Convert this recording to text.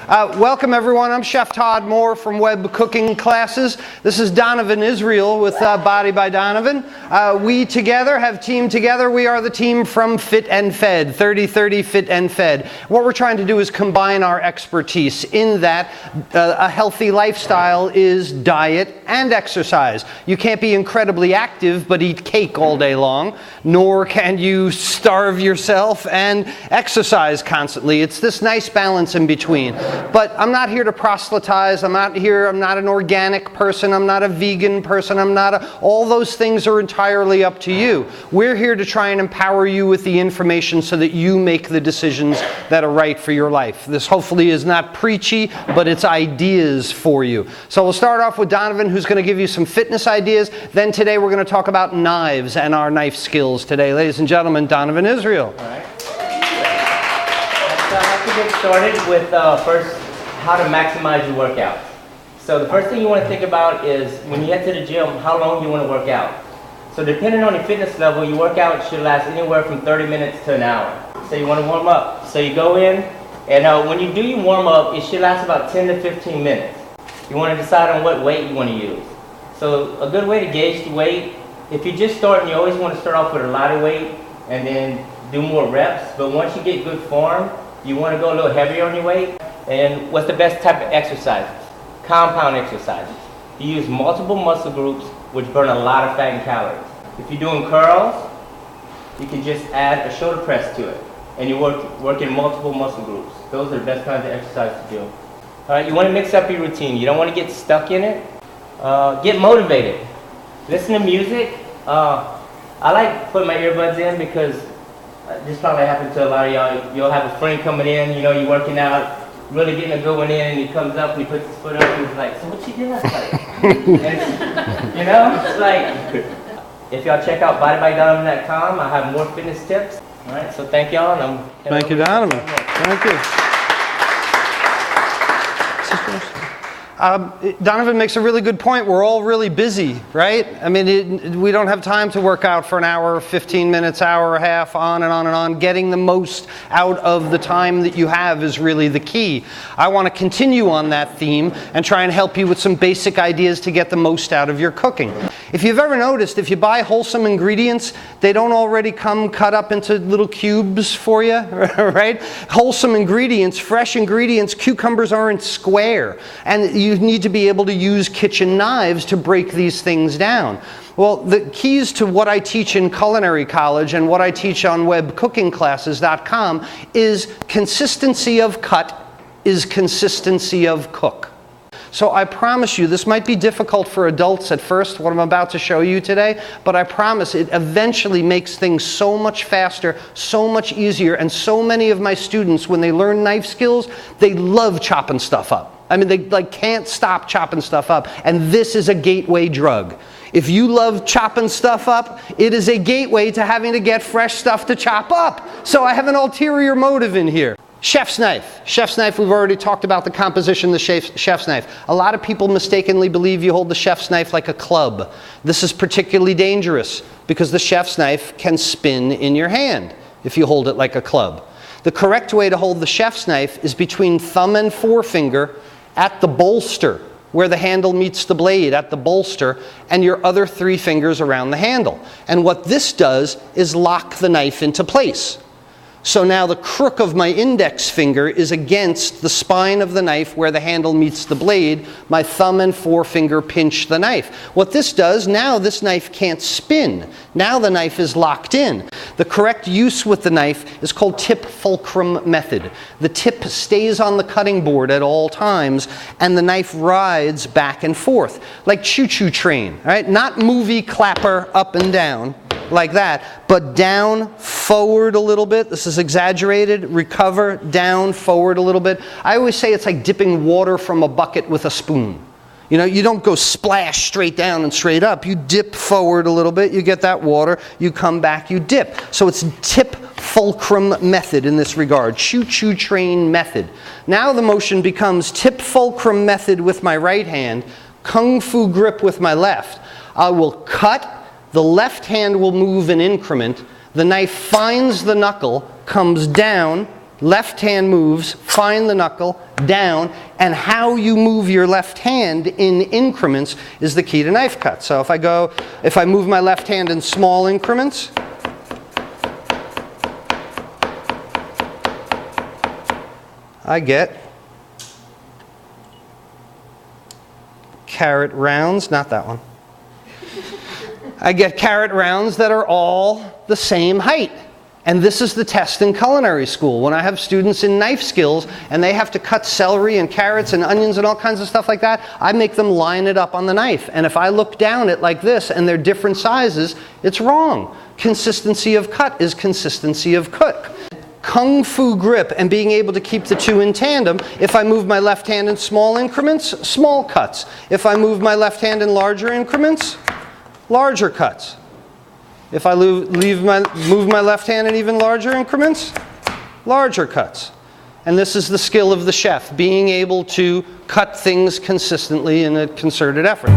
Welcome everyone, I'm Chef Todd Mohr from Web Cooking Classes. This is Donavon Israel with Body by Donavon. We together have teamed together. We are the team from Fit and Fed, 30/30 Fit and Fed. What we're trying to do is combine our expertise in that a healthy lifestyle is diet and exercise. You can't be incredibly active but eat cake all day long, nor can you starve yourself and exercise constantly. It's this nice balance in between. But I'm not here to proselytize. I'm not an organic person. I'm not a vegan person. All those things are entirely up to you. We're here to try and empower you with the information so that you make the decisions that are right for your life. This hopefully is not preachy, but it's ideas for you. So we'll start off with Donavon, who's going to give you some fitness ideas. Then today we're going to talk about knives and our knife skills today. Ladies and gentlemen, Donavon Israel. All right. So I'd like to get started with first how to maximize your workout. So the first thing you want to think about is when you head to the gym, how long you want to work out. So depending on your fitness level, your workout should last anywhere from 30 minutes to an hour. So you want to warm up. So you go in, and when you do your warm up, it should last about 10 to 15 minutes. You want to decide on what weight you want to use. So a good way to gauge the weight, if you're just starting, you always want to start off with a lighter weight and then do more reps. But once you get good form, you want to go a little heavier on your weight. And what's the best type of exercises? Compound exercises. You use multiple muscle groups which burn a lot of fat and calories. If you're doing curls, you can just add a shoulder press to it. And you work in multiple muscle groups. Those are the best kinds of exercises to do. All right, you want to mix up your routine. You don't want to get stuck in it. Get motivated. Listen to music. I like putting my earbuds in because this probably happens to a lot of y'all. You'll have a friend coming in, you're working out, really getting a good one in, and he comes up and he puts his foot up and he's like, so what you did last night? It's like, if y'all check out bodybydonovan.com, I have more fitness tips. All right, so thank y'all. And thank you, Donavon. Thank you. Donavon makes a really good point. We're all really busy, right? I mean, we don't have time to work out for an hour, 15 minutes, hour and a half, on and on and on. Getting the most out of the time that you have is really the key. I want to continue on that theme and try and help you with some basic ideas to get the most out of your cooking. If you've ever noticed, if you buy wholesome ingredients, they don't already come cut up into little cubes for you, right? Wholesome ingredients, fresh ingredients, cucumbers aren't square. And you need to be able to use kitchen knives to break these things down. Well, the keys to what I teach in culinary college and what I teach on webcookingclasses.com is consistency of cut is consistency of cook. So I promise you, this might be difficult for adults at first, what I'm about to show you today, but I promise it eventually makes things so much faster, so much easier, and so many of my students, when they learn knife skills, they love chopping stuff up. I mean, they can't stop chopping stuff up, and this is a gateway drug. If you love chopping stuff up, it is a gateway to having to get fresh stuff to chop up. So I have an ulterior motive in here. Chef's knife. Chef's knife, we've already talked about the composition of the chef's knife. A lot of people mistakenly believe you hold the chef's knife like a club. This is particularly dangerous because the chef's knife can spin in your hand if you hold it like a club. The correct way to hold the chef's knife is between thumb and forefinger at the bolster, where the handle meets the blade, at the bolster, and your other 3 fingers around the handle. And what this does is lock the knife into place. So now the crook of my index finger is against the spine of the knife where the handle meets the blade. My thumb and forefinger pinch the knife. What this does, now this knife can't spin. Now the knife is locked in. The correct use with the knife is called tip fulcrum method. The tip stays on the cutting board at all times and the knife rides back and forth like choo-choo train, right? Not movie clapper up and down like that, but down, forward a little bit. This is exaggerated. Recover, down, forward a little bit. I always say it's like dipping water from a bucket with a spoon. You don't go splash straight down and straight up. You dip forward a little bit, you get that water, you come back, you dip. So it's tip fulcrum method in this regard, choo-choo train method. Now the motion becomes tip fulcrum method with my right hand, kung fu grip with my left. I will cut. The left hand will move an increment. The knife finds the knuckle, comes down, left hand moves, find the knuckle, down, and how you move your left hand in increments is the key to knife cut. So if I move my left hand in small increments, I get carrot rounds, not that one. I get carrot rounds that are all the same height. And this is the test in culinary school. When I have students in knife skills and they have to cut celery and carrots and onions and all kinds of stuff like that, I make them line it up on the knife. And if I look down it like this and they're different sizes, it's wrong. Consistency of cut is consistency of cook. Kung fu grip and being able to keep the two in tandem. If I move my left hand in small increments, small cuts. If I move my left hand in larger increments, larger cuts. If I move my left hand in even larger increments, larger cuts. And this is the skill of the chef, being able to cut things consistently in a concerted effort.